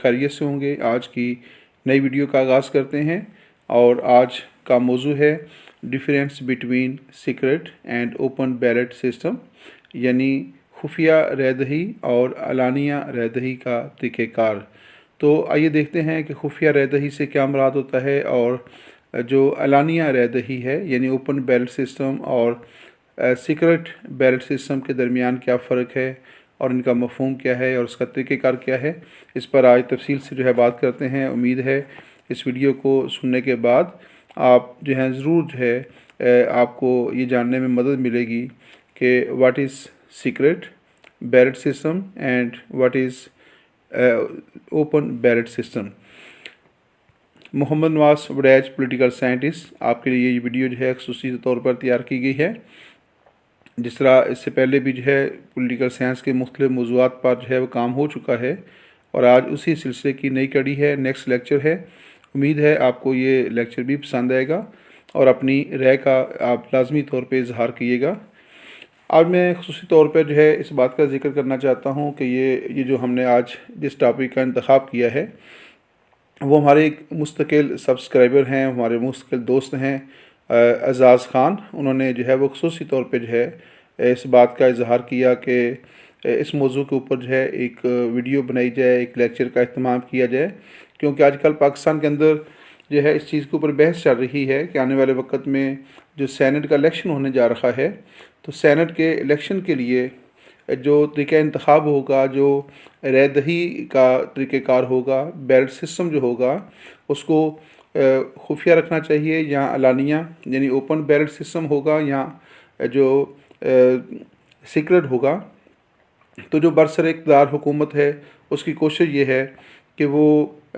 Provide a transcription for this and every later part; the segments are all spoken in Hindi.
खैरियत से होंगे। आज की नई वीडियो का आगाज़ करते हैं और आज का मौजू है difference between secret and open ballot system, यानी खुफिया रैदही और अलानिया रैदही का तरीक़ेकार। तो आइए देखते हैं कि खुफिया रैदही से क्या मुराद होता है और जो अलानिया रैदही है यानी ओपन बैलेट सिस्टम और सीक्रेट बैलेट सिस्टम के दरमियान क्या फ़र्क है और इनका मफ़हूम क्या है और उसका तरीक़ेकार क्या है। इस पर आज तफसील से जो है बात करते हैं। उम्मीद है इस वीडियो को सुनने के बाद आप जो है ज़रूर जो है आपको ये जानने में मदद मिलेगी कि what is secret ballot system and what is open ballot system. Mohammad Nawaz Waraich political scientist, आपके लिए ये वीडियो जो है ख़ुसूसी तौर पर तैयार की गई है। जिस तरह इससे पहले भी जो है पॉलिटिकल साइंस के मुख्तलिफ़ मौज़ूआत पर जो है वो काम हो चुका है और आज उसी सिलसिले की नई कड़ी है, नेक्स्ट लेक्चर है। उम्मीद है आपको ये लेक्चर भी पसंद आएगा और अपनी राय का आप लाजमी तौर पे इजहार कीजिएगा। आज मैं ख़ुसूसी तौर पर जो है इस बात का जिक्र करना चाहता हूँ कि ये जो हमने आज जिस टॉपिक का इंतखाब किया है वो हमारे एक मुस्तकिल सब्सक्राइबर हैं, हमारे मुस्तकिल दोस्त हैं एजाज़ ख़ान। उन्होंने जो है वो ख़ुसूसी तौर पे जो है इस बात का इजहार किया कि इस मौजू के ऊपर जो है एक वीडियो बनाई जाए, एक लेक्चर का अहतमाम किया जाए, क्योंकि आजकल पाकिस्तान के अंदर जो है इस चीज़ के ऊपर बहस चल रही है कि आने वाले वक्त में जो सैनेट का इलेक्शन होने जा रहा है, तो सैनेट के इलेक्शन के लिए जो तरीक़ा इंतखाब होगा, जो रैदही का तरीक़ेकार होगा, बैलेट सिस्टम जो होगा उसको खुफिया रखना चाहिए या अलानिया यानी ओपन बैलेट सिस्टम होगा या जो सीक्रेट होगा। तो जो बरसर इक़्तिदार हुकूमत है उसकी कोशिश ये है कि वो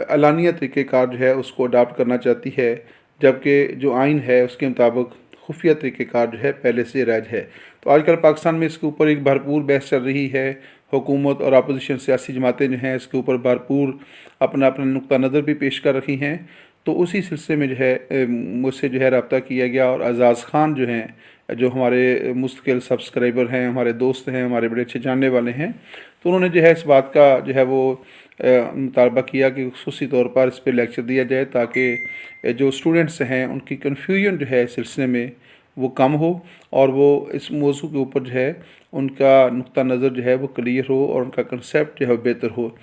अलानिया तरीक़ेकार जो है उसको अडाप्ट करना चाहती है, जबकि जो आइन है उसके मुताबिक खुफिया तरीक़ेकार जो है पहले से राइज है। तो आजकल पाकिस्तान में इसके ऊपर एक भरपूर बहस चल रही है। हुकूमत और अपोजिशन सियासी जमातें जो हैं इसके ऊपर भरपूर अपना अपना नुक्ता नज़र भी पेश कर रही हैं। तो उसी सिलसिले में जो है मुझसे जो है रब्ता किया गया और एजाज़ ख़ान जो हैं, जो हमारे मुस्तकिल सब्सक्राइबर हैं, हमारे दोस्त हैं, हमारे बड़े अच्छे जानने वाले हैं, तो उन्होंने जो है इस बात का जो है वो मुतालबा किया कि ख़ुसूसी तौर पर इस पर लेक्चर दिया जाए ताकि जो स्टूडेंट्स हैं उनकी कन्फ्यूजन जो है इस सिलसिले में वो कम हो और वो इस मौजू के ऊपर जो है उनका नुक्ता नज़र जो है वो क्लियर हो और उनका कंसेप्ट जो है बेहतर हो।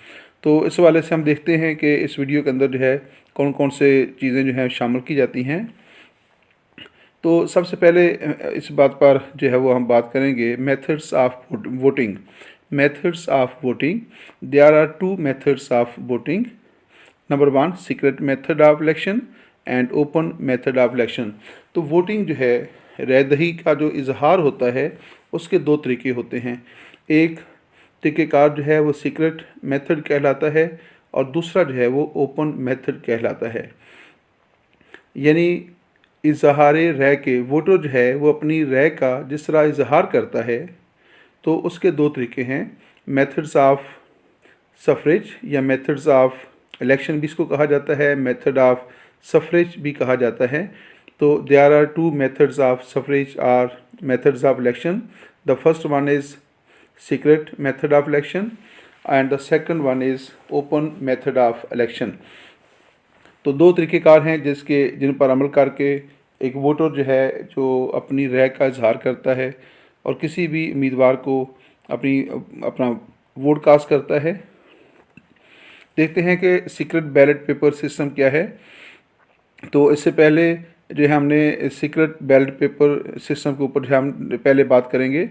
तो इस हवाले से हम देखते हैं कि इस वीडियो के अंदर जो है कौन कौन से चीज़ें जो हैं शामिल की जाती हैं। तो सबसे पहले इस बात पर जो है वो हम बात करेंगे methods of voting. Methods of voting, there are two methods of voting. Number 1 secret method of election and open method of election. तो वोटिंग जो है रैदही का जो इजहार होता है उसके दो तरीके होते हैं। एक तरीक़ेकार जो है वो सीक्रेट मेथड कहलाता है और दूसरा जो है वो ओपन मेथड कहलाता है। यानी इजहार राय के वोटर जो है वो अपनी राय का जिस तरह इजहार करता है तो उसके दो तरीके हैं। मेथड्स ऑफ सफरेज या मेथड्स ऑफ इलेक्शन भी इसको कहा जाता है, मेथड ऑफ सफरेज भी कहा जाता है। तो there are two methods of suffrage or methods of election. The first one is secret method of election and the second one is open method of election. तो दो तरीक़ेकार हैं जिन पर अमल करके एक वोटर जो है जो अपनी राय का इजहार करता है और किसी भी उम्मीदवार को अपना वोट कास्ट करता है। देखते हैं कि सीक्रेट बैलेट पेपर सिस्टम क्या है। तो इससे पहले जो है हमने सीक्रेट बैलेट पेपर सिस्टम के ऊपर जो हम पहले बात करेंगे।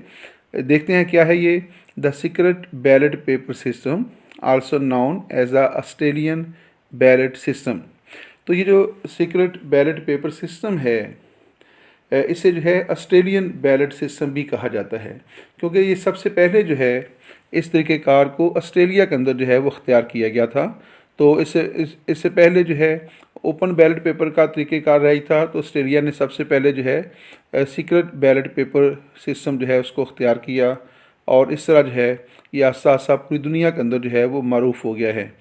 देखते हैं क्या है ये। The secret ballot paper system also known as a Australian ballot system. तो ये जो सीक्रेट बैलेट पेपर सिस्टम है इसे जो है ऑस्ट्रेलियन बैलेट सिस्टम भी कहा जाता है, क्योंकि ये सबसे पहले जो है इस तरीक़ेकार को ऑस्ट्रेलिया के अंदर जो है वो अख्तियार किया गया था। तो इससे पहले जो है ओपन बैलेट पेपर का तरीक़ेकार रही था, तो ऑस्ट्रेलिया ने सबसे पहले जो है सीक्रेट बैलेट पेपर सिस्टम जो है उसको अख्तियार किया और इस तरह जो है ये आस्ता आस्ता पूरी दुनिया के अंदर जो है वो मरूफ़ हो गया है।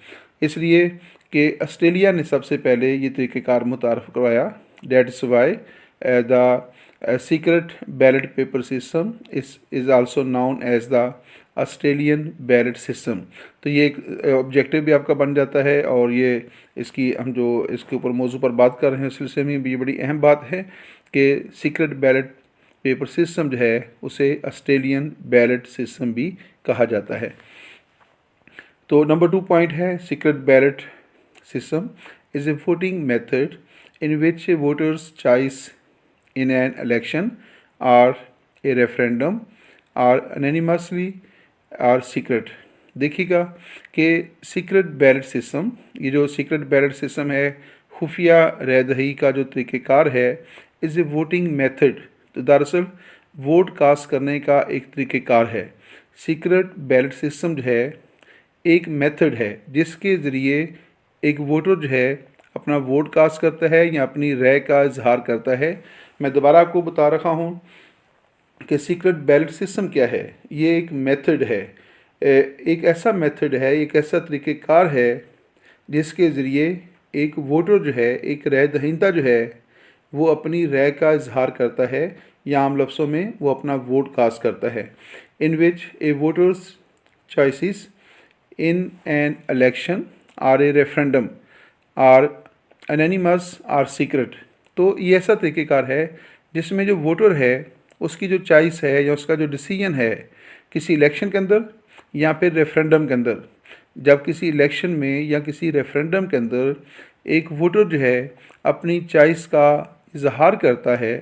इसलिए कि ऑस्ट्रेलिया ने सबसे पहले ये तरीक़ेकार मुतारफ़ करवाया। That is why the secret ballot paper system is also known as the Australian ballot system. तो ये एक ऑब्जेक्टिव भी आपका बन जाता है, और ये इसकी हम जो इसके ऊपर मौजू पर बात कर रहे हैं उस सिलसिले में भी ये बड़ी अहम बात है कि सीक्रेट बैलेट पेपर सिस्टम जो है उसे ऑस्ट्रेलियन बैलेट सिस्टम भी कहा जाता है। तो नंबर 2 पॉइंट है, secret ballot system is a voting method in which voters choice in an election or a referendum or anonymously or secret। देखिएगा कि सीक्रेट बैलेट सिस्टम, ये जो सीक्रेट बैलेट सिस्टम है, खुफिया रैदही का जो तरीक़ेकार है, इज़ ए वोटिंग मेथड। तो दरअसल वोट कास्ट करने का एक तरीक़ेकार है। सीक्रेट बैलेट सिस्टम जो है एक मेथड है जिसके ज़रिए एक वोटर जो है अपना वोट कास्ट करता है या अपनी राय का इजहार करता है। मैं दोबारा आपको बता रहा हूँ कि सीक्रेट बैलेट सिस्टम क्या है। ये एक मेथड है, एक ऐसा मेथड है, एक ऐसा तरीक़ेकार है जिसके ज़रिए एक वोटर जो है, एक राय दहिंदा जो है, वो अपनी राय का इजहार करता है या आम लफ्ज़ों में वो अपना वोट कास्ट करता है। In which a voter's choices in an election or a referendum are anonymous or secret. तो ये ऐसा तरीक़ेकार है जिसमें जो वोटर है उसकी जो चॉइस है या उसका जो डिसीजन है किसी इलेक्शन के अंदर या फिर रेफरेंडम के अंदर, जब किसी इलेक्शन में या किसी रेफरेंडम के अंदर एक वोटर जो है अपनी चॉइस का इजहार करता है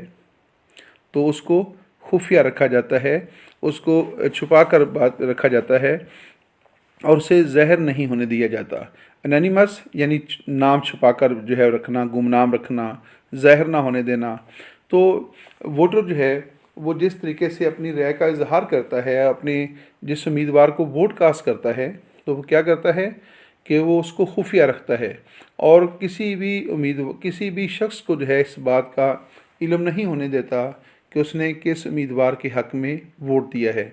तो उसको खुफिया रखा जाता है, उसको छुपा कर बात रखा जाता है और उसे ज़हर नहीं होने दिया जाता। एनोनिमस यानी नाम छुपाकर जो है रखना, गुमनाम रखना, ज़ाहिर ना होने देना। तो वोटर जो है वो जिस तरीके से अपनी राय का इजहार करता है, अपने जिस उम्मीदवार को वोट कास्ट करता है, तो वो क्या करता है कि वो उसको खुफिया रखता है और किसी भी शख्स को जो है इस बात का इल्म नहीं होने देता कि उसने किस उम्मीदवार के हक़ में वोट दिया है।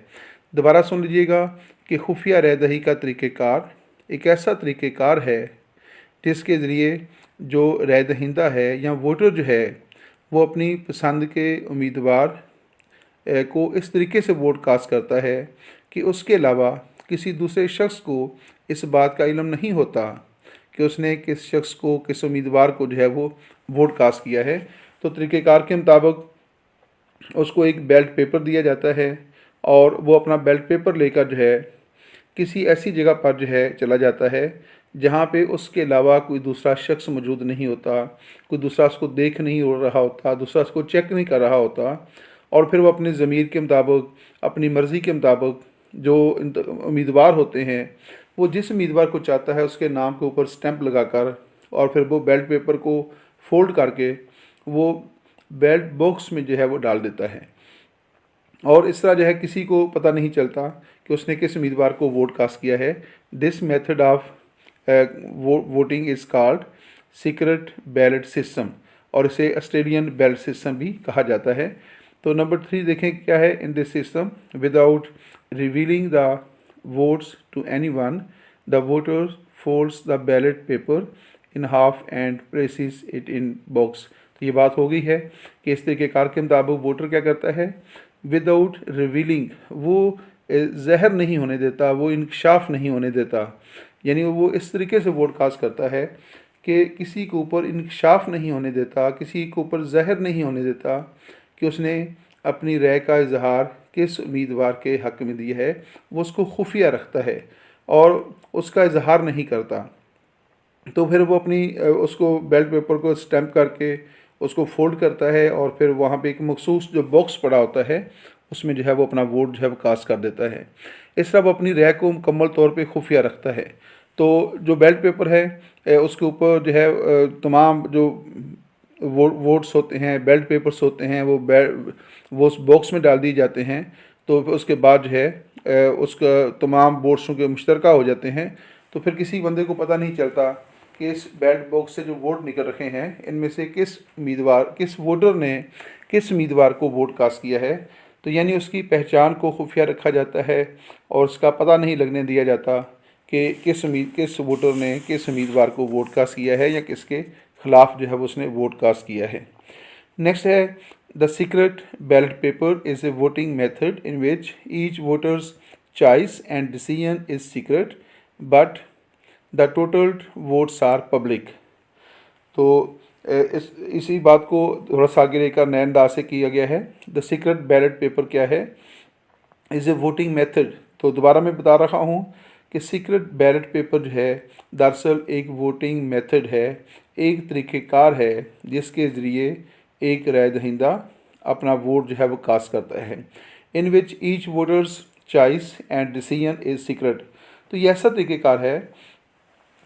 दोबारा सुन लीजिएगा कि खुफिया रायदही का तरीक़ेकार एक ऐसा तरीक़ेकार है जिसके ज़रिए जो राय दहिंदा है या वोटर जो है वो अपनी पसंद के उम्मीदवार को इस तरीके से वोट कास्ट करता है कि उसके अलावा किसी दूसरे शख्स को इस बात का इल्म नहीं होता कि उसने किस शख्स को, किस उम्मीदवार को जो है वो वोट कास्ट किया है। तो तरीक़ेकार के मुताबिक उसको एक बैलेट पेपर दिया जाता है और वो अपना बैलेट पेपर लेकर जो है किसी ऐसी जगह पर जो है चला जाता है जहाँ पे उसके अलावा कोई दूसरा शख्स मौजूद नहीं होता, कोई दूसरा उसको देख नहीं हो रहा होता, दूसरा उसको चेक नहीं कर रहा होता, और फिर वो अपने ज़मीर के मुताबिक, अपनी मर्ज़ी के मुताबिक जो उम्मीदवार होते हैं वो जिस उम्मीदवार को चाहता है उसके नाम के ऊपर स्टैंप लगाकर और फिर वो बैलेट पेपर को फोल्ड करके वो बैलेट बॉक्स में जो है वो डाल देता है। और इस तरह जो है किसी को पता नहीं चलता कि उसने किस उम्मीदवार को वोट कास्ट किया है। This method of voting is called secret ballot system, और इसे ऑस्ट्रेलियन बैलेट सिस्टम भी कहा जाता है। तो नंबर 3 देखें क्या है। In this system without revealing the votes to anyone the voter folds the ballot paper in half and places it in box. तो ये बात हो गई है कि इस तरीक़ेकार के मुताबिक वोटर क्या करता है, विदाउट रिवीलिंग, वो ज़हर नहीं होने देता, वो इंकशाफ नहीं होने देता, यानी वो इस तरीके से वोट कास्ट करता है कि किसी के ऊपर इंकशाफ नहीं होने देता, किसी के ऊपर ज़हर नहीं होने देता कि उसने अपनी राय का इजहार किस उम्मीदवार के हक़ में दिया है। वो उसको खुफिया रखता है और उसका इजहार नहीं करता। तो फिर वो अपनी उसको बैलेट पेपर को स्टैम्प करके उसको फोल्ड करता है और फिर वहाँ पे एक मखसूस जो बॉक्स पड़ा होता है उसमें जो है वो अपना वोट जो है वो कास्ट कर देता है। इस तरह वो अपनी राय को मुकम्मल तौर पे खुफिया रखता है। तो जो बैलेट पेपर है उसके ऊपर जो है तमाम जो वोट्स होते हैं, बैलेट पेपर्स होते हैं, वो उस बॉक्स में डाल दिए जाते हैं। तो उसके बाद जो है उसका तमाम वोट्सों के मुश्तरका हो जाते हैं। तो फिर किसी बंदे को पता नहीं चलता कि इस बैलेट बॉक्स से जो वोट निकल रखे हैं इनमें से किस वोटर ने किस उम्मीदवार को वोट कास्ट किया है। तो यानी उसकी पहचान को खुफिया रखा जाता है और उसका पता नहीं लगने दिया जाता कि किस वोटर ने किस उम्मीदवार को वोट कास्ट किया है या किसके ख़िलाफ़ जो है उसने वोट कास्ट किया है। नेक्स्ट है the secret ballot paper is a voting method in which each voters choice and decision is secret, but the total votes are public। तो इसी बात को थोड़ा सा आगे लेकर नए अंदाज से किया गया है। द सीक्रेट बैलेट पेपर क्या है? Is a voting method. तो दोबारा मैं बता रहा हूँ कि सीक्रेट बैलेट पेपर जो है दरअसल एक वोटिंग मेथड है, एक तरीक़ेकार है जिसके ज़रिए एक राय दहिंदा अपना वोट जो है वो कास्ट करता है। In which each voter's choice and decision is secret. तो ये ऐसा तरीक़ेकार है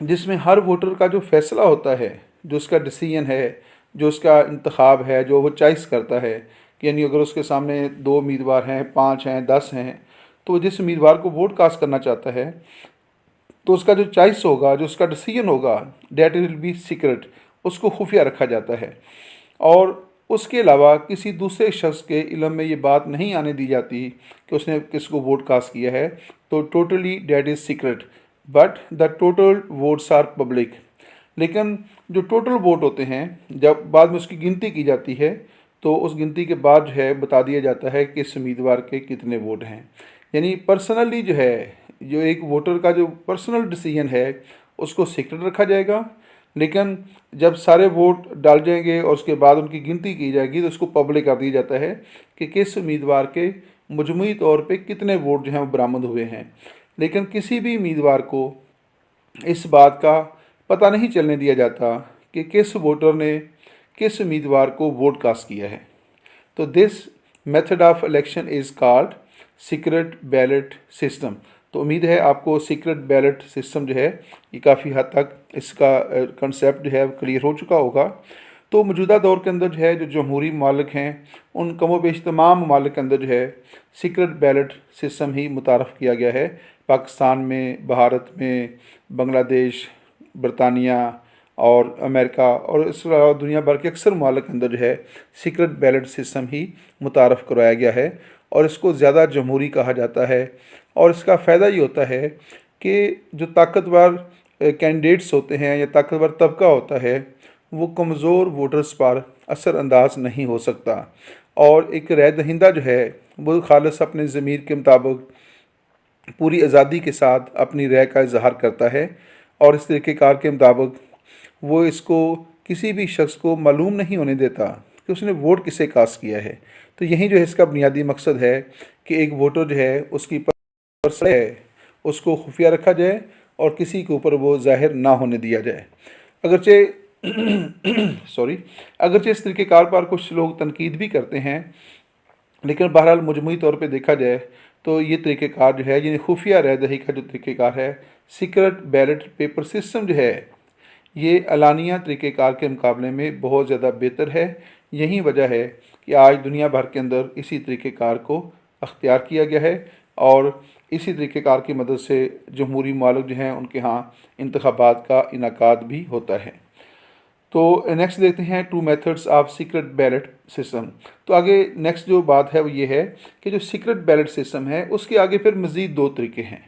जिसमें हर वोटर का जो फैसला होता है, जो उसका डिसीजन है, जो उसका इंतखाब है, जो वो चॉइस करता है, यानी अगर उसके सामने 2 उम्मीदवार हैं, 5 हैं, 10 हैं, तो जिस उम्मीदवार को वोट कास्ट करना चाहता है तो उसका जो चॉइस होगा, जो उसका डिसीजन होगा, डेट विल बी सीक्रेट, उसको खुफिया रखा जाता है। और उसके अलावा किसी दूसरे शख्स के इल्म में ये बात नहीं आने दी जाती कि उसने किसको वोट कास्ट किया है। तो totally that is secret, but the total votes are public. लेकिन जो टोटल वोट होते हैं, जब बाद में उसकी गिनती की जाती है तो उस गिनती के बाद जो है बता दिया जाता है कि इस उम्मीदवार के कितने वोट हैं। यानी पर्सनली जो है, जो एक वोटर का जो पर्सनल डिसीजन है उसको सीक्रेट रखा जाएगा, लेकिन जब सारे वोट डाल जाएंगे और उसके बाद उनकी गिनती की जाएगी तो उसको पब्लिक कर दिया जाता है कि किस उम्मीदवार के मजमूई तौर पे कितने वोट जो हैं वो बरामद हुए हैं। लेकिन किसी भी उम्मीदवार को इस बात का पता नहीं चलने दिया जाता कि किस वोटर ने किस उम्मीदवार को वोट कास्ट किया है। तो this method of election is called secret ballot system. तो उम्मीद है आपको सीक्रेट बैलेट सिस्टम जो है ये काफ़ी हद तक इसका कंसेप्ट जो है क्लियर हो चुका होगा। तो मौजूदा दौर के अंदर जो है जो जमहूरी ममालिक हैं उन कमोबेश तमाम ममालिक के अंदर जो है सीक्रेट बैलेट सिस्टम ही मुतारफ़ किया गया है। पाकिस्तान में, भारत में, बांग्लादेश, बरतानिया और अमेरिका और इसके अलावा दुनिया भर के अक्सर ममालिक के अंदर जो है सीक्रेट बैलेट सिस्टम ही मुतारफ़ करवाया गया है और इसको ज़्यादा जमहूरी कहा जाता है। और इसका फ़ायदा ये होता है कि जो ताकतवर कैंडिडेट्स होते हैं या ताकतवर तबका होता है वो कमज़ोर वोटर्स पर असरअंदाज नहीं हो सकता और एक राय दहिंदा जो है वो खालिस अपने ज़मीर के मुताबिक पूरी आज़ादी के साथ अपनी राय का इजहार करता है और इस तरीक़ेकार के मुताबिक वो इसको किसी भी शख्स को मालूम नहीं होने देता कि उसने वोट किसे कास्ट किया है। तो यही जो है इसका बुनियादी मकसद है कि एक वोटर जो है उसकी पर्सन है उसको खुफिया रखा जाए और किसी के ऊपर वो जाहिर ना होने दिया जाए। अगरचे अगरचे इस तरीक़ेकार पर कुछ लोग तनकीद भी करते हैं, लेकिन बहरहाल मजमूई तौर पे देखा जाए तो ये तरीक़ेकार जो है यानी खुफिया राय दही का जो तरीक़ेकार है सीक्रेट बैलेट पेपर सिस्टम जो है ये अलानिया तरीक़ेकार के मुकाबले में बहुत ज़्यादा बेहतर है। यही वजह है कि आज दुनिया भर के अंदर इसी तरीक़ेकार को अख्तियार किया गया है और इसी तरीक़ेकार की मदद से जमहूरी ममालिक जो हैं उनके यहाँ इंतखाबात का इनाकाद भी होता है। तो नेक्स्ट देखते हैं 2 methods of secret ballot system. तो आगे नेक्स्ट जो बात है वो ये है कि जो सीक्रेट बैलेट सिस्टम है उसके आगे फिर मज़ीद 2 तरीके हैं,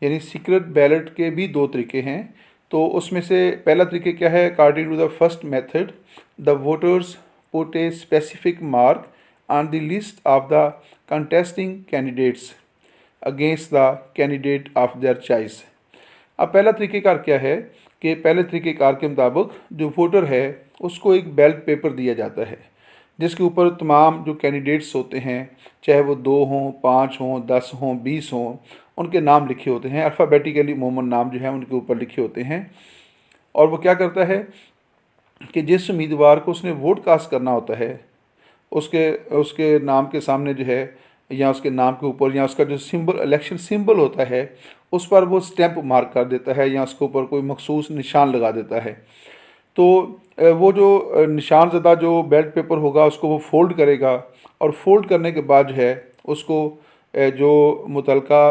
यानी सीक्रेट बैलेट के भी 2 तरीके हैं। तो उसमें से पहला तरीका क्या है? According to the first method the voters put a specific mark on the list of the contesting candidates against the candidate of their choice. अब पहला तरीक़ेकार क्या है कि पहले तरीक़ेकार के मुताबिक जो वोटर है उसको एक बैलेट पेपर दिया जाता है जिसके ऊपर तमाम जो कैंडिडेट्स होते हैं, चाहे वो 2 हों, 5 हों, 10 हों, 20 हों, उनके नाम लिखे होते हैं। अल्फ़ाबेटिकली मोमन नाम जो है उनके ऊपर लिखे होते हैं। और वो क्या करता है कि जिस उम्मीदवार को उसने वोट कास्ट करना होता है उसके नाम के सामने जो है या उसके नाम के ऊपर या उसका जो सिंबल, इलेक्शन सिंबल होता है, उस पर वो स्टैंप मार्क कर देता है या उसके ऊपर कोई मखसूस निशान लगा देता है। तो वो जो निशान ज़दा जो बैलेट पेपर होगा उसको वो फोल्ड करेगा और फोल्ड करने के बाद जो है उसको जो मुतलका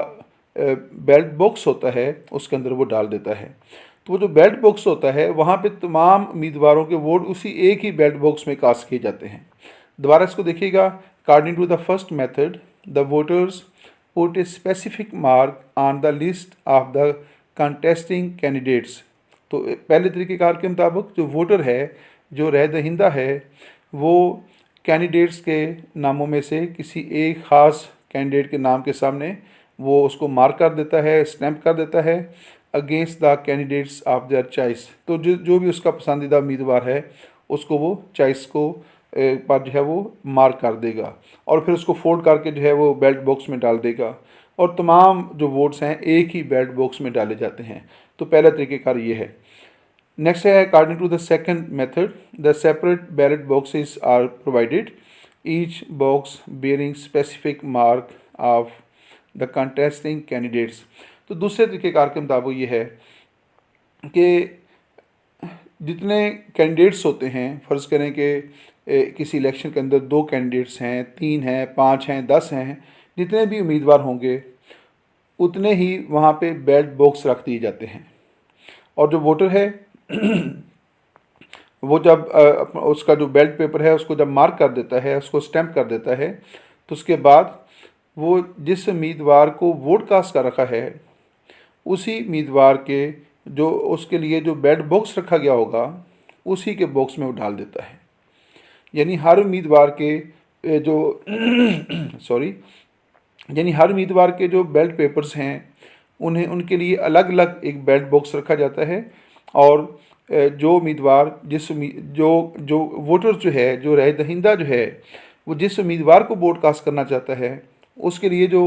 बैलेट बॉक्स होता है उसके अंदर वो डाल देता है। तो वो जो बैलेट बॉक्स होता है वहाँ पे तमाम उम्मीदवारों के वोट उसी एक ही बैलेट बॉक्स में कास्ट किए जाते हैं। दोबारा इसको देखिएगा। According to the first method the voters put a specific mark on the list of the contesting candidates. तो पहले तरीक़ेकार के मुताबिक जो वोटर है, जो राय दहिंदा है, वो कैंडिडेट्स के नामों में से किसी एक ख़ास कैंडिडेट के नाम के सामने वो उसको मार्क कर देता है, स्टैम्प कर देता है against the candidates of their choice. तो जो भी उसका पसंदीदा उम्मीदवार है उसको वो चॉइस को पर जो है वो मार्क कर देगा और फिर उसको फोल्ड करके जो है वो बैलेट बॉक्स में डाल देगा और तमाम जो वोट्स हैं एक ही बैलेट बॉक्स में डाले जाते हैं। तो पहला तरीक़ेकार ये है। नेक्स्ट है according to the second method the separate ballot boxes are provided each box bearing specific mark of the contesting candidates. तो दूसरे तरीक़ेकार के मुताबिक ये है कि जितने कैंडिडेट्स होते हैं, फ़र्ज़ करें कि किसी इलेक्शन के अंदर 2 कैंडिडेट्स हैं, 3 हैं, 5 हैं, 10 हैं, जितने भी उम्मीदवार होंगे उतने ही वहाँ पे बैलेट बॉक्स रख दिए जाते हैं और जो वोटर है वो जब उसका जो बैलेट पेपर है उसको जब मार्क कर देता है, उसको स्टैम्प कर देता है, तो उसके बाद वो जिस उम्मीदवार को वोट कास्ट कर रखा है उसी उम्मीदवार के जो उसके लिए जो बैलेट बॉक्स रखा गया होगा उसी के बॉक्स में वो डाल देता है। यानी हर उम्मीदवार के जो सॉरी यानी हर उम्मीदवार के जो बैलेट पेपर्स हैं उन्हें उनके लिए अलग अलग एक बैलेट बॉक्स रखा जाता है और जो उम्मीदवार जो वोटर जो है, जो राय दहिंदा जो है, वो जिस उम्मीदवार को वोट कास्ट करना चाहता है उसके लिए जो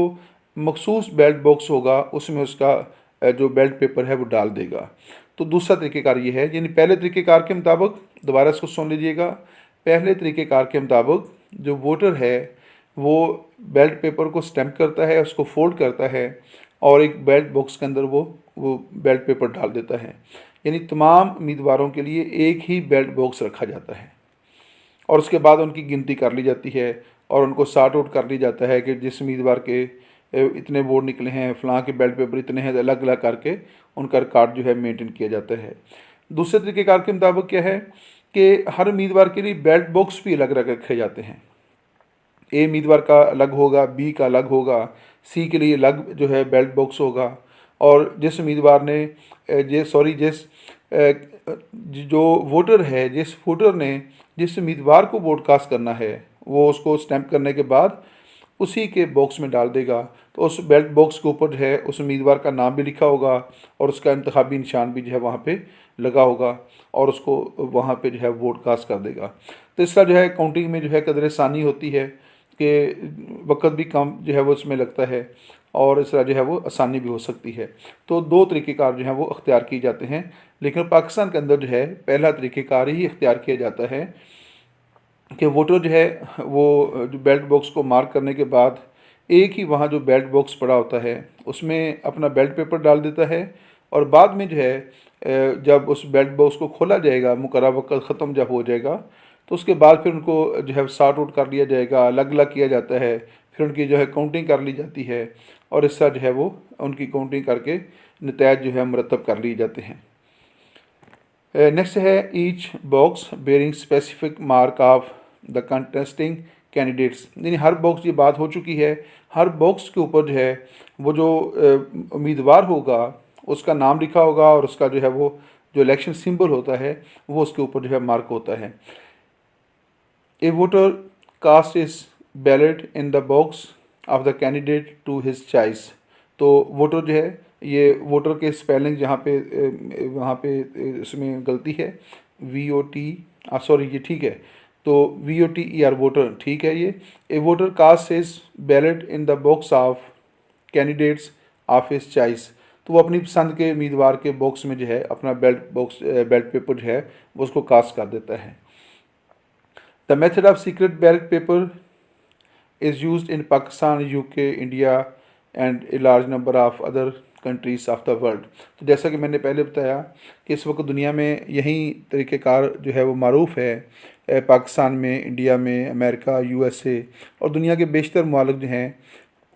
मखसूस बैलेट बॉक्स होगा उसमें उसका जो बैलेट पेपर है वो डाल देगा। तो दूसरा तरीक़ेकार ये है। यानी पहले तरीक़ेकार के मुताबिक, दोबारा इसको सुन लीजिएगा, पहले तरीक़ेकार के मुताबिक जो वोटर है वो बैलेट पेपर को स्टैम्प करता है, उसको फोल्ड करता है और एक बैलेट बॉक्स के अंदर वो बैलेट पेपर डाल देता है। यानी तमाम उम्मीदवारों के लिए एक ही बैलेट बॉक्स रखा जाता है और उसके बाद उनकी गिनती कर ली जाती है और उनको सॉर्ट आउट कर ली जाता है कि जिस उम्मीदवार के इतने वोट निकले हैं, फ़लाँ के बैलेट पेपर इतने हैं, अलग अलग करके उनका रिकॉर्ड जो है मेंटेन किया जाता है। दूसरे तरीक़ेकार के मुताबिक क्या है कि हर उम्मीदवार के लिए बैलेट बॉक्स भी अलग अलग रखे जाते हैं। ए उम्मीदवार का अलग होगा, बी का अलग होगा, सी के लिए अलग जो है बैलेट बॉक्स होगा और जिस उम्मीदवार ने जो वोटर है, जिस वोटर ने जिस उम्मीदवार को वोट कास्ट करना है वो उसको स्टैम्प करने के बाद उसी के बॉक्स में डाल देगा। तो उस बैलेट बॉक्स के ऊपर जो है उस उम्मीदवार का नाम भी लिखा होगा और उसका इंतखाबी निशान भी जो है वहाँ पे लगा होगा और उसको वहाँ पे जो है वोट कास्ट कर देगा। तो इसका जो है काउंटिंग में जो है कदर आसानी होती है कि वक्त भी कम जो है वो इसमें लगता है और इस तरह जो है वो आसानी भी हो सकती है। तो 2 तरीक़ेकार जो हैं वो अख्तियार किए जाते हैं, लेकिन पाकिस्तान के अंदर जो है पहला तरीक़ेकार ही अख्तियार किया जाता है कि वोटर जो है वो जो बैलेट बॉक्स को मार्क करने के बाद एक ही वहाँ जो बैलेट बॉक्स पड़ा होता है उसमें अपना बैलेट पेपर डाल देता है और बाद में जो है जब उस बैलेट बॉक्स को खोला जाएगा, मुकर्रर वक्त ख़त्म जब हो जाएगा, तो उसके बाद फिर उनको जो है सॉर्ट आउट कर लिया जाएगा, अलग अलग किया जाता है, फिर उनकी जो है काउंटिंग कर ली जाती है और इस तरह जो है वो उनकी काउंटिंग करके नतीजे जो है मुरतब कर लिए जाते हैं। नेक्स्ट है each box bearing specific mark of the contesting candidates. यानी हर बॉक्स, ये बात हो चुकी है, हर बॉक्स के ऊपर जो है वो जो उम्मीदवार होगा उसका नाम लिखा होगा और उसका जो है वो जो इलेक्शन सिंबल होता है वो उसके ऊपर जो है मार्क होता है। A voter cast his ballot in the box of the candidate to his choice. तो वोटर जो है, ये वोटर के स्पेलिंग जहाँ पे वहाँ पे इसमें गलती है, VOT, सॉरी ये ठीक है, तो VOTER वोटर ठीक है ये। A voter cast his ballot in the box of candidates of his choice. तो वो अपनी पसंद के उम्मीदवार के बॉक्स में जो है अपना बैलेट पेपर जो है वो उसको कास्ट कर देता है। The method of secret ballot paper is used in Pakistan, UK, India and a large number of other countries of the world. तो जैसा कि मैंने पहले बताया कि इस वक्त दुनिया में यही तरीक़ेकार जो है वो मारूफ़ है, पाकिस्तान में, इंडिया में, अमेरिका, USA और दुनिया के बेशतर मुमालिक जो हैं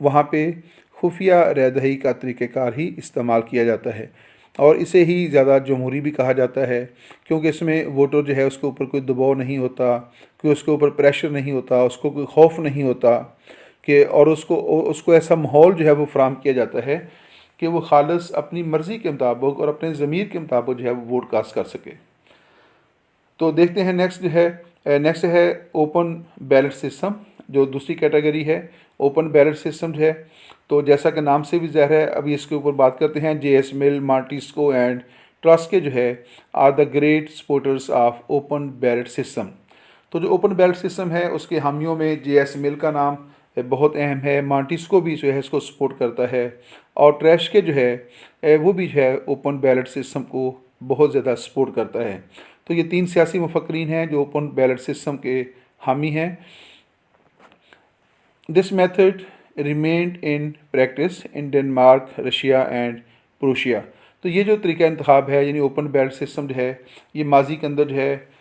वहाँ पे खुफिया रहदही का तरीक़ेकार ही इस्तेमाल किया जाता है और इसे ही ज़्यादा जमहूरी भी कहा जाता है क्योंकि इसमें वोटर जो है उसके ऊपर कोई दबाव नहीं होता, कि उसके ऊपर प्रेशर नहीं होता, उसको कोई खौफ नहीं होता कि और उसको ऐसा माहौल जो है वो फराहम किया जाता है कि वो खालिस अपनी मर्ज़ी के मुताबिक और अपने ज़मीर के मुताबिक जो है वो वोट कास्ट कर सके। तो देखते हैं नेक्स्ट है ओपन बैलेट सिस्टम, जो दूसरी कैटेगरी है। ओपन बैलेट सिस्टम है। तो जैसा कि नाम से भी ज़ाहिर है, अभी इसके ऊपर बात करते हैं। JS मिल, मार्टिस्को एंड ट्रस्के जो है are the great supporters of open ballot system. तो जो ओपन बैलेट सिस्टम है उसके हामियों में JS मिल का नाम बहुत अहम है। मार्टिस्को भी जो है इसको सपोर्ट करता है, और ट्रस्के जो है वो भी जो है ओपन बैलेट सिस्टम को बहुत ज़्यादा सपोर्ट करता है। तो ये 3 सियासी मुफक्रीन हैं जो ओपन बैलेट सिस्टम के हामी हैं। This method remained in practice in Denmark, Russia and Prussia. तो ये जो तरीका इंतखाब है यानी ओपन बैलेट सिस्टम जो है ये माजी के अंदर जो है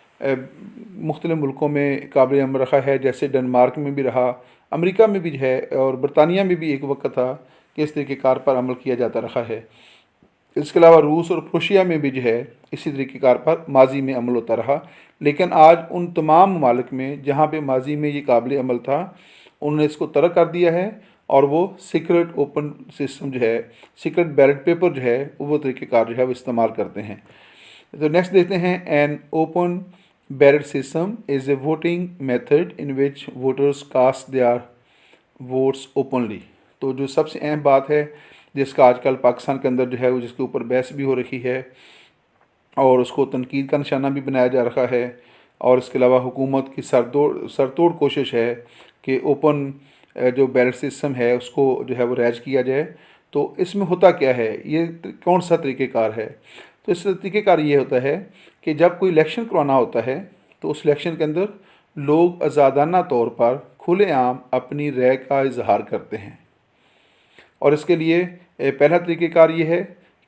मुख्तलिफ़ मुल्कों में काबिल अमल रखा है, जैसे डेनमार्क में भी रहा, अमेरिका में भी जो है, और बरतानिया में भी एक वक्त था कि इस तरीक़ेकार पर अमल किया जाता रहा है। इसके अलावा रूस और प्रूशिया में भी जो है इसी तरीक़ेकार पर माजी में अमल होता रहा। लेकिन आज उन तमाम ममालिक में जहाँ पे माजी में ये काबिल अमल था उन्होंने इसको तर्क कर दिया है, और वो सीक्रेट ओपन सिस्टम जो है, सीक्रेट बैलेट पेपर जो है वो तरीक़ेकार जो है वो इस्तेमाल करते हैं। तो नेक्स्ट देखते हैं, an open ballot system is a voting method in which voters cast their votes openly. तो जो सबसे अहम बात है जिसका आजकल पाकिस्तान के अंदर जो है वो जिसके ऊपर बहस भी हो रही है और उसको तनकीद का निशाना भी बनाया जा रहा है, और इसके अलावा हुकूमत की सरतोड़ कोशिश है कि ओपन जो बैलेट सिस्टम है उसको जो है वो रैज किया जाए। तो इसमें होता क्या है, ये कौन सा तरीक़ेकार है? तो इस तरीक़ेकार ये होता है कि जब कोई इलेक्शन करवाना होता है तो उस इलेक्शन के अंदर लोग आज़ादाना तौर पर खुलेआम अपनी राय का इजहार करते हैं। और इसके लिए पहला तरीक़ेकार ये है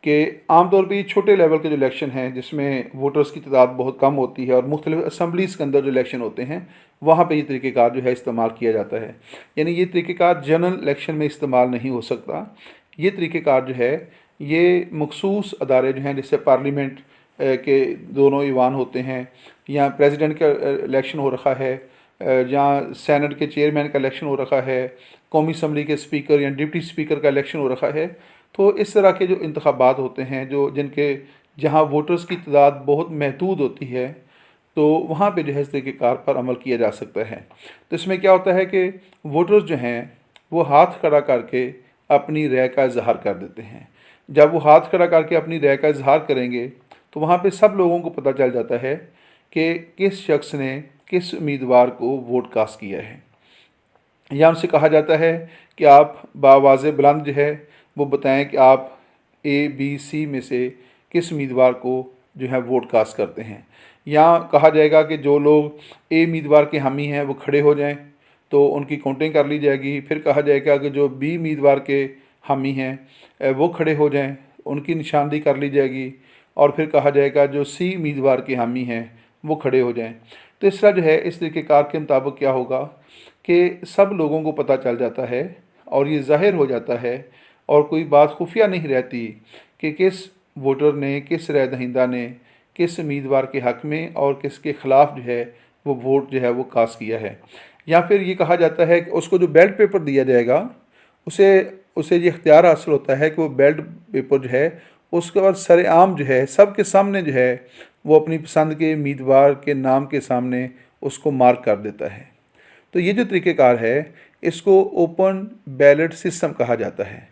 कि आमतौर पर ये छोटे लेवल के जो इलेक्शन हैं जिसमें वोटर्स की तादाद बहुत कम होती है और मुख्तलिफ़ असम्बलीज़ के अंदर जो इलेक्शन होते हैं वहाँ पे ये तरीक़ेकार जो है इस्तेमाल किया जाता है। यानी ये तरीक़ेकार जनरल इलेक्शन में इस्तेमाल नहीं हो सकता। ये तरीक़ेकार जो है ये मखसूस अदारे जो हैं, जैसे पार्लियामेंट के दोनों ईवान होते हैं, या प्रेसिडेंट का इलेक्शन हो रखा है, जहाँ सेनेट के चेयरमैन का इलेक्शन हो रखा है, कौमी असम्बली के स्पीकर या डिप्टी स्पीकर का इलेक्शन हो रखा है। तो इस तरह के जो इंतखाबात होते हैं जो जिनके जहाँ वोटर्स की तादाद बहुत महदूद होती है, तो वहाँ पे जो है इस तरीक़ेकार पर अमल किया जा सकता है। तो इसमें क्या होता है कि वोटर्स जो हैं वो हाथ खड़ा करके अपनी राय का इजहार कर देते हैं। जब वो हाथ खड़ा करके अपनी राय का इजहार करेंगे तो वहाँ पे सब लोगों को पता चल जाता है कि किस शख्स ने किस उम्मीदवार को वोट कास्ट किया है। या उनसे कहा जाता है कि आप बावाज़े बुलंद जो है वो बताएं कि आप ABC में से किस उम्मीदवार को जो है वोट कास्ट करते हैं। या कहा जाएगा कि जो लोग A उम्मीदवार के हामी हैं वो खड़े हो जाएं, तो उनकी काउंटिंग कर ली जाएगी। फिर कहा जाएगा कि जो B उम्मीदवार के हामी हैं वो खड़े हो जाएं, उनकी निशानदेही कर ली जाएगी। और फिर कहा जाएगा जो C उम्मीदवार के हामी हैं वो खड़े हो जाएं। तो इस तरह जो है इस तरीक़ेकार के मुताबिक क्या होगा कि सब लोगों को पता चल जाता है और ये ज़ाहिर हो जाता है और कोई बात खुफिया नहीं रहती कि किस वोटर ने, किस राय दहिंदा ने किस उम्मीदवार के हक़ में और किसके ख़िलाफ़ जो है वो वोट जो है वो कास्ट किया है। या फिर ये कहा जाता है कि उसको जो बैलेट पेपर दिया जाएगा उसे ये इख्तियार हासिल होता है कि वो बैलेट पेपर जो है उसके बाद सरेआम जो है सब के सामने जो है वो अपनी पसंद के उम्मीदवार के नाम के सामने उसको मार्क कर देता है। तो ये जो तरीक़ेकार है इसको ओपन बैलेट सिस्टम कहा जाता है।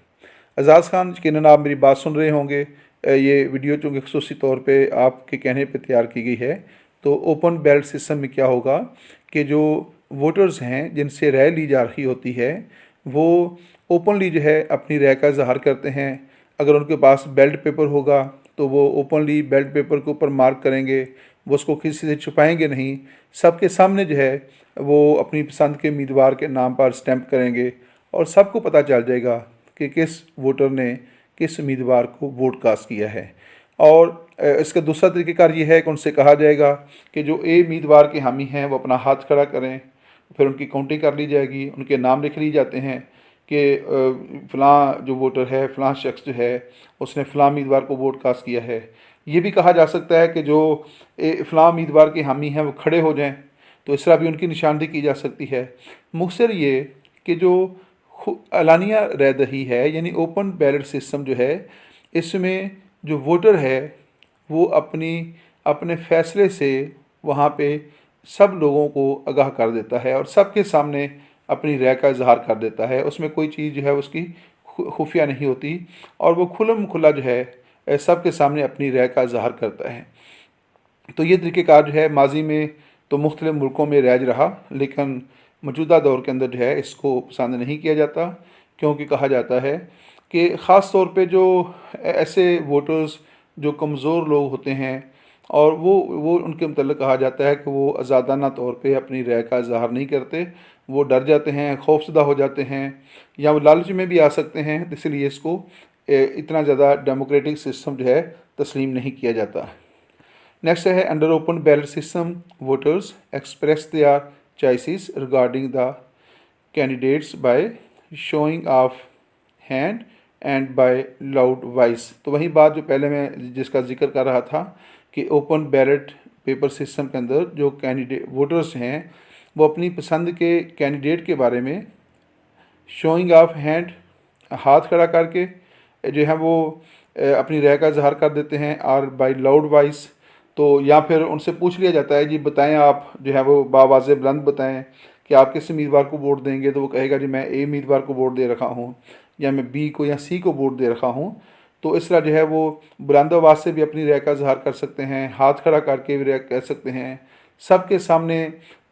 एजाज़ खान, यकीनन आप मेरी बात सुन रहे होंगे। ये वीडियो चूँकि ख़ुसूसी तौर पे आपके कहने पे तैयार की गई है। तो ओपन बैलेट सिस्टम में क्या होगा कि जो वोटर्स हैं जिनसे राय ली जा रही होती है वो ओपनली जो है अपनी राय का इजहार करते हैं। अगर उनके पास बैलेट पेपर होगा तो वो ओपनली बैलेट पेपर के ऊपर मार्क करेंगे, वो उसको किसी से छुपाएंगे नहीं, सबके सामने जो है वो अपनी पसंद के उम्मीदवार के नाम पर स्टैंप करेंगे और सबको पता चल जाएगा कि किस वोटर ने किस उम्मीदवार को वोट कास्ट किया है। और इसका दूसरा तरीक़ेकार ये है कि उनसे कहा जाएगा कि जो A उम्मीदवार के हामी हैं वो अपना हाथ खड़ा करें, फिर उनकी काउंटिंग कर ली जाएगी, उनके नाम लिख लिए जाते हैं कि फ़लाँ जो वोटर है, फ़लाँ शख्स जो है उसने फ़लाँ उम्मीदवार को वोट कास्ट किया है। ये भी कहा जा सकता है कि जो फ़लाँ उम्मीदवार के हामी हैं वो खड़े हो जाएं, तो इस तरह भी उनकी निशानदेही की जा सकती है। मुख्तसर ये कि जो एलानिया राय दही है यानी ओपन बैलेट सिस्टम जो है इसमें जो वोटर है वो अपने फ़ैसले से वहाँ पे सब लोगों को आगाह कर देता है और सबके सामने अपनी राय का इजहार कर देता है। उसमें कोई चीज़ जो है उसकी खुफिया नहीं होती और वो खुल्लम खुल्ला जो है सबके सामने अपनी राय का इजहार करता है। तो ये तरीक़ेकार जो है माजी में तो मुख्तलिफ़ मुल्कों में राइज रहा, लेकिन मौजूदा दौर के अंदर जो है इसको पसंद नहीं किया जाता, क्योंकि कहा जाता है कि ख़ास तौर पे जो ऐसे वोटर्स जो कमज़ोर लोग होते हैं और वो उनके मतलब कहा जाता है कि वो आज़ादाना तौर पे अपनी राय का इज़हार नहीं करते, वो डर जाते हैं, खौफज़दा हो जाते हैं या वो लालच में भी आ सकते हैं, इसलिए इसको इतना ज़्यादा डेमोक्रेटिक सिस्टम जो है तस्लीम नहीं किया जाता। नेक्स्ट है under open ballot system voters express their choices regarding the candidates by showing of hand and by loud voice. तो वही बात जो पहले मैं जिसका जिक्र कर रहा था कि ओपन बैलेट पेपर सिस्टम के अंदर जो कैंडिडेट वोटर्स हैं वो अपनी पसंद के कैंडिडेट के बारे में शोइंग ऑफ हैंड हाथ खड़ा करके जो है वो अपनी राय का इजहार कर देते हैं, और बाय लाउड वॉइस तो या फिर उनसे पूछ लिया जाता है जी बताएं आप जो है वो बावाज़ बुलंद बताएं कि आप किस उम्मीदवार को वोट देंगे, तो वो कहेगा जी मैं ए उम्मीदवार को वोट दे रखा हूँ या मैं बी को या सी को वोट दे रखा हूँ। तो इस तरह जो है वो बुलंद आवाज़ से भी अपनी राय का इजहार कर सकते हैं, हाथ खड़ा करके भी राय कह सकते हैं, सबके सामने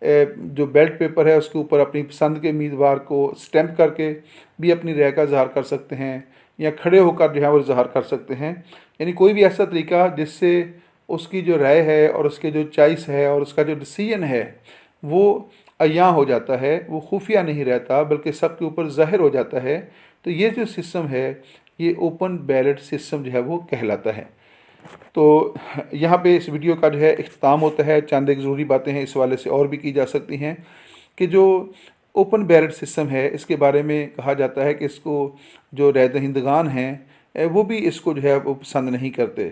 जो बैलेट पेपर है उसके ऊपर अपनी पसंद के उम्मीदवार को स्टैम्प करके भी अपनी राय का इजहार कर सकते हैं, या खड़े होकर जो है वो इजहार कर सकते हैं। यानी कोई भी ऐसा तरीका जिससे उसकी जो राय है और उसके जो चॉइस है और उसका जो डिसीजन है वो अयां हो जाता है, वो खुफिया नहीं रहता बल्कि सबके ऊपर ज़ाहिर हो जाता है। तो ये जो सिस्टम है ये ओपन बैलेट सिस्टम जो है वो कहलाता है। तो यहाँ पे इस वीडियो का जो है इख्तिताम होता है। चंद एक ज़रूरी बातें हैं इस वाले से और भी की जा सकती हैं कि जो ओपन बैलेट सिस्टम है इसके बारे में कहा जाता है कि इसको जो राय दहिंदगान हैं वो भी इसको जो है वो पसंद नहीं करते,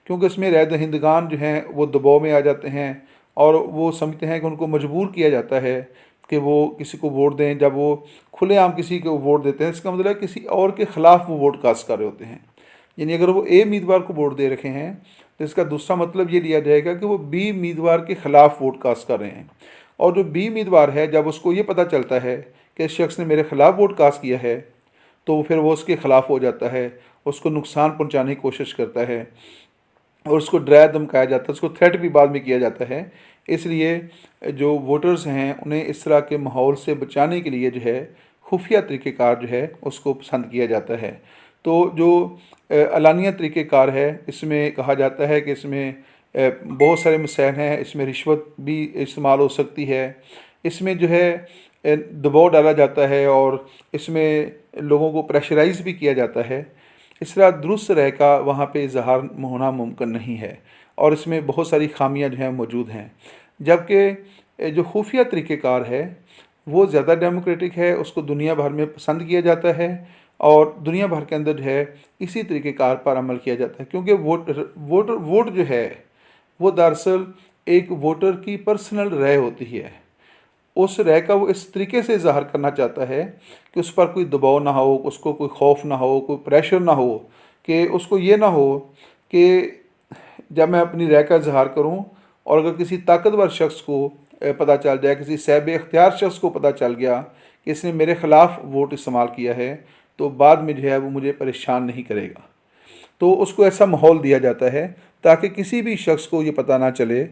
क्योंकि इसमें राय दहिंदगान जो हैं वो दबाव में आ जाते हैं और वो समझते हैं कि उनको मजबूर किया जाता है कि वो किसी को वोट दें। जब वो खुलेआम किसी को वोट देते हैं इसका मतलब है किसी और के ख़िलाफ़ वो वोट कास्ट कर रहे होते हैं। यानी अगर वो ए उम्मीदवार को वोट दे रखे हैं तो इसका दूसरा मतलब ये लिया जाएगा कि वो बी उम्मीदवार के ख़िलाफ़ वोट कास्ट कर रहे हैं, और जो बी उम्मीदवार है जब उसको ये पता चलता है कि इस शख्स ने मेरे ख़िलाफ़ वोट कास्ट किया है तो फिर वो उसके ख़िलाफ़ हो जाता है, उसको नुकसान पहुंचाने की कोशिश करता है और उसको डराया धमकाया जाता है, उसको थ्रेट भी बाद में किया जाता है। इसलिए जो वोटर्स हैं उन्हें इस तरह के माहौल से बचाने के लिए जो है खुफिया तरीक़ेकार जो है उसको पसंद किया जाता है। तो जो अलानिया तरीक़ेकार है इसमें कहा जाता है कि इसमें बहुत सारे मसैल हैं, इसमें रिश्वत भी इस्तेमाल हो सकती है, इसमें जो है दबाव डाला जाता है और इसमें लोगों को प्रेशराइज़ भी किया जाता है। इस तरह दुरुस्त राय का वहाँ पे इजहार होना मुमकिन नहीं है और इसमें बहुत सारी खामियां जो हैं मौजूद हैं। जबकि जो खुफिया तरीक़ेकार है वो ज़्यादा डेमोक्रेटिक है, उसको दुनिया भर में पसंद किया जाता है और दुनिया भर के अंदर जो है इसी तरीक़ेकार पर अमल किया जाता है, क्योंकि वोट जो है वो दरअसल एक वोटर की पर्सनल राय होती है। उस राय का वो इस तरीके से इजहार करना चाहता है कि उस पर कोई दबाव ना हो, उसको कोई खौफ ना हो, कोई प्रेशर ना हो, कि उसको ये ना हो कि जब मैं अपनी राय का इजहार करूं और अगर किसी ताकतवर शख्स को पता चल जाए, किसी साहिब इख्तियार शख्स को पता चल गया कि इसने मेरे ख़िलाफ़ वोट इस्तेमाल किया है, तो बाद में जो है वो मुझे परेशान नहीं करेगा। तो उसको ऐसा माहौल दिया जाता है ताकि किसी भी शख्स को ये पता ना चले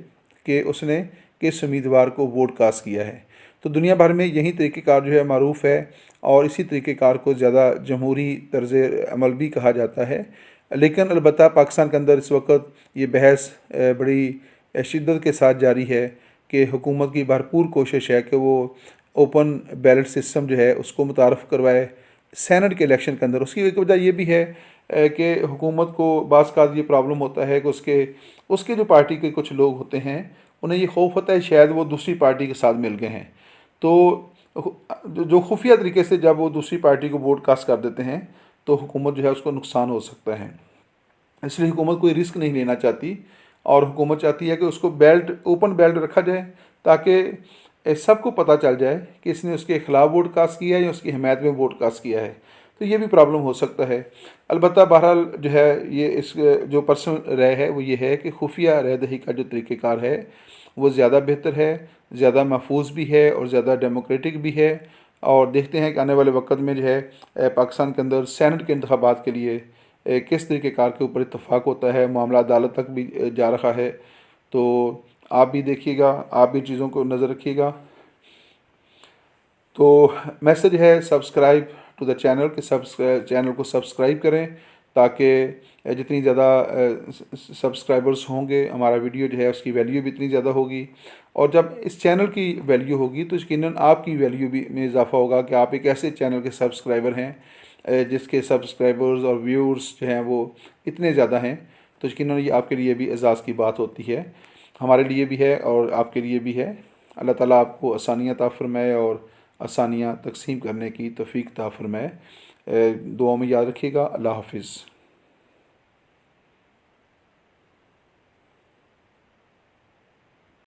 कि उसने किस उम्मीदवार को वोट कास्ट किया है। तो दुनिया भर में यही तरीक़ेकार जो है मारूफ़ है और इसी तरीक़ेकार को ज़्यादा जमहूरी तर्ज़ अमल भी कहा जाता है। लेकिन अलबत्ता पाकिस्तान के अंदर इस वक्त ये बहस बड़ी शिद्दत के साथ जारी है कि हुकूमत की भरपूर कोशिश है कि वो ओपन बैलेट सिस्टम जो है उसको मुतारफ़ करवाए सेनेट के इलेक्शन के अंदर। उसकी एक वजह ये भी है कि हुकूमत को बाज़ का ये प्रॉब्लम होता है कि उसके जो पार्टी के कुछ लोग होते हैं उन्हें ये खौफ होता है शायद वो दूसरी पार्टी के साथ मिल गए हैं, तो जो खुफिया तरीके से जब वो दूसरी पार्टी को वोट कास्ट कर देते हैं तो हुकूमत जो है उसको नुकसान हो सकता है। इसलिए हुकूमत कोई रिस्क नहीं लेना चाहती और हुकूमत चाहती है कि उसको ओपन बेल्ट रखा जाए ताकि सबको पता चल जाए कि इसने उसके ख़िलाफ़ वोट कास्ट किया है या उसकी हिमायत में वोट कास्ट किया है। तो ये भी प्रॉब्लम हो सकता है। अलबत्ता बहरहाल जो है ये इस जो पर्सनल राय है वो ये है कि खुफिया राय दही का जो तरीक़ेकार है वो ज़्यादा बेहतर है, ज़्यादा महफूज भी है और ज़्यादा डेमोक्रेटिक भी है। और देखते हैं कि आने वाले वक्त में जो है पाकिस्तान के अंदर सेनेट के इंतखाबात के लिए किस तरीक़ेकार के ऊपर इत्तफाक होता है, मामला अदालत तक भी जा रहा है। तो आप भी देखिएगा, आप भी चीज़ों को नज़र रखिएगा। तो मैसेज है सब्सक्राइब टू द चैनल कि चैनल को सब्सक्राइब करें, ताकि जितनी ज़्यादा सब्सक्राइबर्स होंगे हमारा वीडियो जो है उसकी वैल्यू भी इतनी ज़्यादा होगी। और जब इस चैनल की वैल्यू होगी तो यकीनन आपकी वैल्यू भी में इजाफा होगा कि आप एक ऐसे चैनल के सब्सक्राइबर हैं जिसके सब्सक्राइबर्स और व्यूअर्स जो हैं वो इतने ज़्यादा हैं। तो यकीनन ये आपके लिए भी एजाज़ की बात होती है, हमारे लिए भी है और आपके लिए भी है। अल्लाह ताला आपको आसानियाँ अता फ़रमाए और आसानियाँ तक़सीम करने की तौफ़ीक अता फ़रमाए। दुआ में याद रखिएगा। अल्लाह हाफ़िज़।